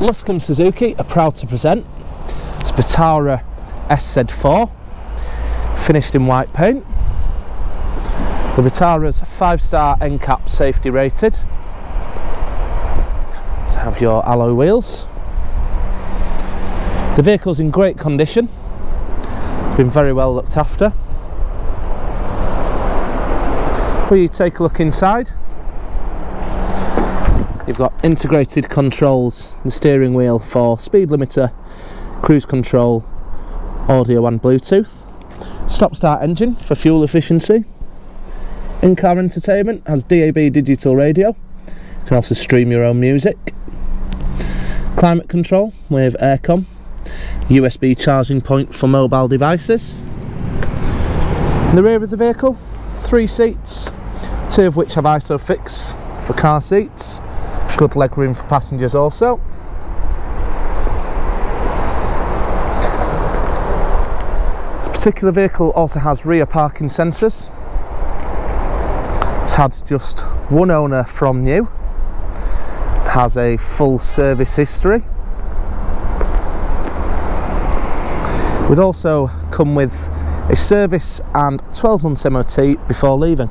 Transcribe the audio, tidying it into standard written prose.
Luscombe Suzuki are proud to present it's Vitara SZ4, finished in white paint. The Vitara's 5-star NCAP safety rated. Let's have your alloy wheels. The vehicle's in great condition. It's been very well looked after. Will you take a look inside? You've got integrated controls, the steering wheel for speed limiter, cruise control, audio and Bluetooth. Stop-start engine for fuel efficiency. In-car entertainment has DAB digital radio. You can also stream your own music. Climate control with aircon. USB charging point for mobile devices. In the rear of the vehicle, 3 seats, 2 of which have ISOFIX for car seats. Good legroom for passengers also. This particular vehicle also has rear parking sensors. It's had just one owner from new. Has a full service history. Would also come with a service and 12 months MOT before leaving.